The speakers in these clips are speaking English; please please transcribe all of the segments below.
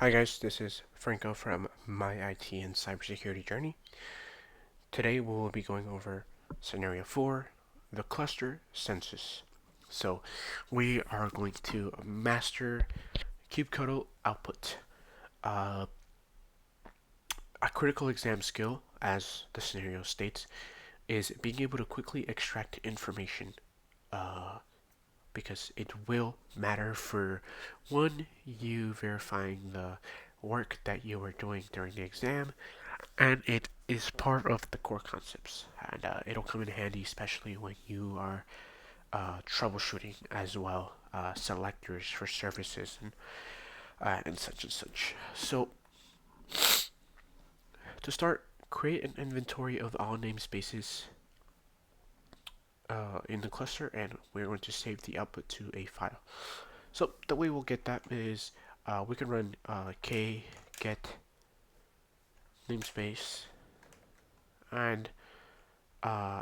Hi guys, this is Franco from My IT and Cybersecurity Journey. Today we will be going over Scenario 4, the Cluster Census. So we are going to master kubectl output. Uh, a critical exam skill, as the scenario states, is being able to quickly extract information because it will matter for one, you verifying the work that you were doing during the exam, and it is part of the core concepts, and it'll come in handy especially when you are troubleshooting as well, selectors for services and such and such. So to start, create an inventory of all namespaces in the cluster, and we're going to save the output to a file. So the way we'll get that is we can run k get namespace, and uh,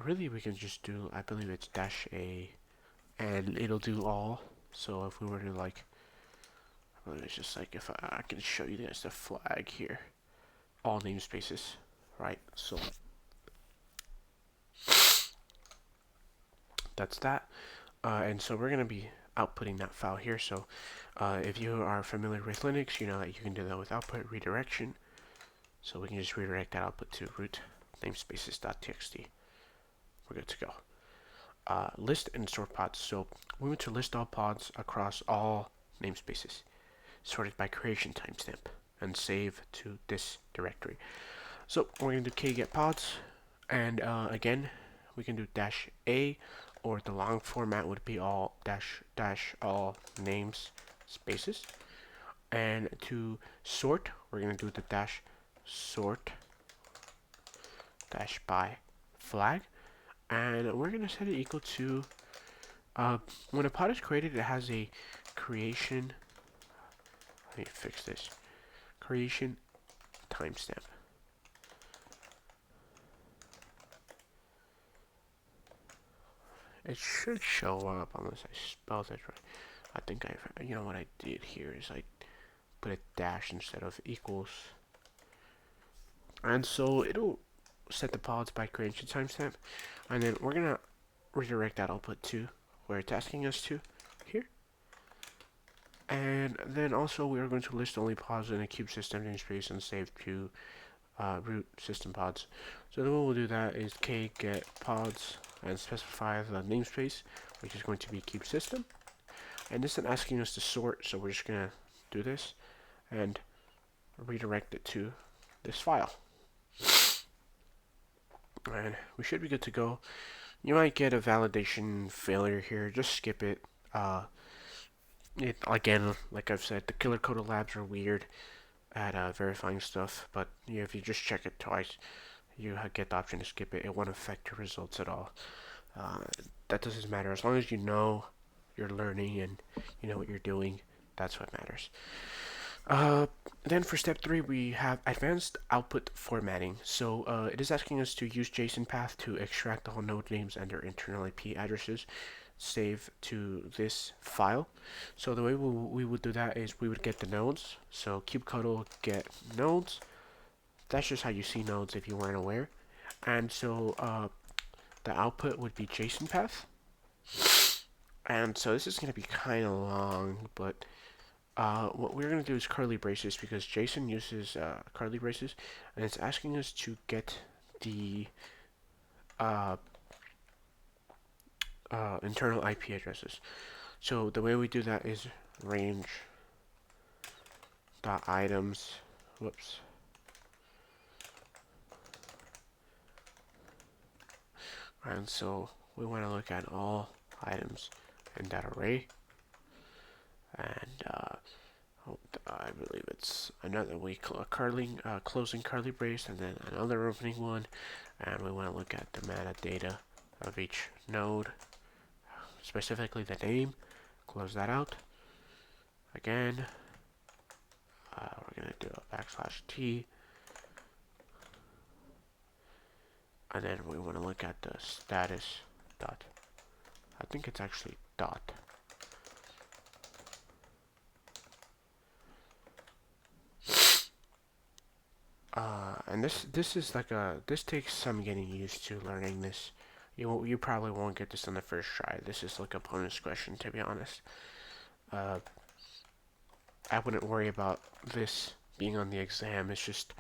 really we can just do, I believe it's -a, and it'll do all. So if we were to like, I believe it's just like, if I can show you this, the flag here, all namespaces, right? So that's that. And so we're going to be outputting that file here. So if you are familiar with Linux, you know that you can do that with output redirection. So we can just redirect that output to root namespaces.txt. We're good to go. List and sort pods. So we want to list all pods across all namespaces, sorted by creation timestamp, and save to this directory. So we're going to do kget pods, and again, we can do -a, or the long format would be all all names spaces. And to sort, we're going to do the -sort -by flag, and we're going to set it equal to when a pod is created, it has a creation. Let me fix this. Creation timestamp. It should show up unless I spelled it right. I think you know what I did here is I put a dash instead of equals. And so it'll set the pods by creation timestamp. And then we're going to redirect that output to where it's asking us to here. And then also we are going to list only pods in a kube system namespace and save to root system pods. So the way we'll do that is k get pods and specify the namespace, which is going to be kube system. And this is asking us to sort, so we're just going to do this and redirect it to this file. And we should be good to go. You might get a validation failure here. Just skip it. It again, like I've said, the killer code labs are weird at verifying stuff, but if you just check it twice, you get the option to skip it. It won't affect your results at all. That doesn't matter as long as you know you're learning and you know what you're doing. That's what matters. Then for step 3, we have advanced output formatting. So it is asking us to use JSON path to extract all node names and their internal IP addresses, save to this file. So the way we would do that is we would get the nodes. So kubectl get nodes. That's just how you see nodes if you weren't aware. And so the output would be JSON path. And so this is going to be kind of long, but what we're going to do is curly braces because JSON uses curly braces, and it's asking us to get the internal IP addresses. So the way we do that is range dot items. Whoops. And so we want to look at all items in that array, and I believe it's another closing curly brace, and then another opening one, and we want to look at the metadata of each node, specifically the name. Close that out. Again, we're going to do a \t, and then we want to look at the status dot. I think it's actually dot. And this is like this takes some getting used to learning this. You probably won't get this on the first try. This is like a bonus question, to be honest. Uh, I wouldn't worry about this being on the exam. It's just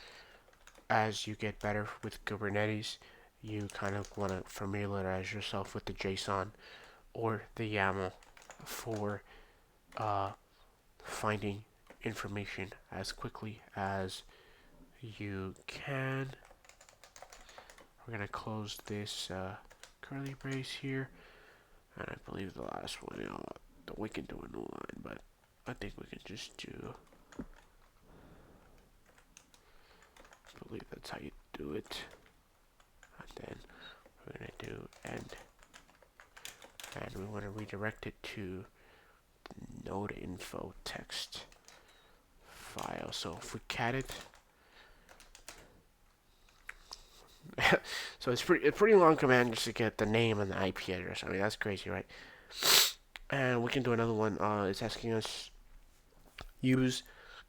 as you get better with Kubernetes, you kind of want to familiarize yourself with the JSON or the YAML for uh, finding information as quickly as you can. We're going to close this curly brace here. And I believe the last one, we can do a new line, but I think we can just do, I believe that's how you do it. And then we're going to do end. And we want to redirect it to the node info text file. So if we CKAD it, so it's a pretty long command just to get the name and the IP address. I mean, that's crazy, right? And we can do another one. It's asking us use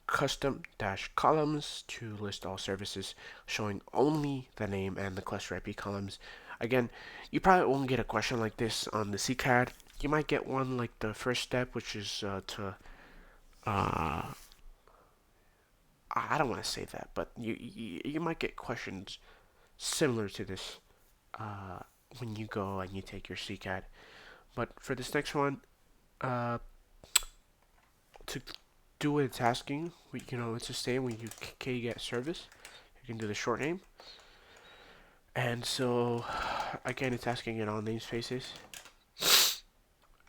custom dash columns to list all services showing only the name and the cluster IP columns. Again, you probably won't get a question like this on the CKAD. You might get one like the first step, which is I don't want to say that, but you might get questions similar to this uh, when you go and you take your CKAD. But for this next one, uh, to do what it's asking, it's the same when you get service. You can do the short name. And so, again, it's asking it on namespaces.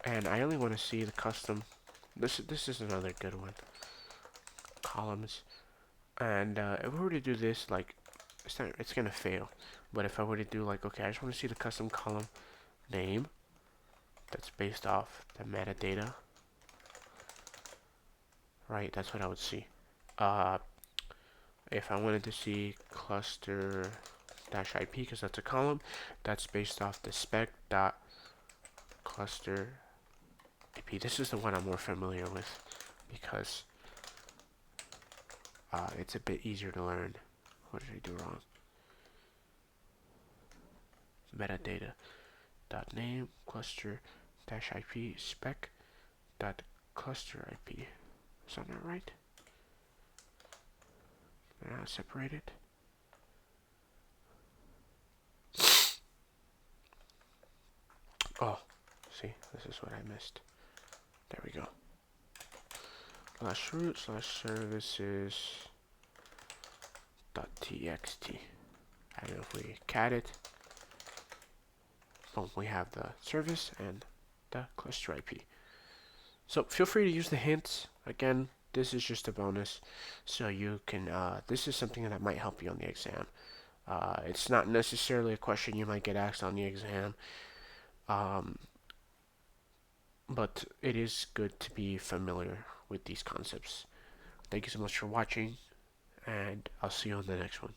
And I only want to see the custom. This is another good one. Columns. And if we were to do this, like, it's going to fail. But if I were to do, like, okay, I just want to see the custom column name that's based off the metadata. Right, that's what I would see. If I wanted to see cluster dash IP, because that's a column, that's based off the spec dot cluster IP. This is the one I'm more familiar with because it's a bit easier to learn. What did I do wrong? Metadata dot name cluster dash IP spec dot cluster IP. Is that not right? Separate it. Oh, see, this is what I missed. There we go. Slash root slash services dot txt. And if we CKAD it, boom, we have the service and the cluster IP. So feel free to use the hints. Again, this is just a bonus, so you can. This is something that might help you on the exam. It's not necessarily a question you might get asked on the exam, but it is good to be familiar with these concepts. Thank you so much for watching, and I'll see you on the next one.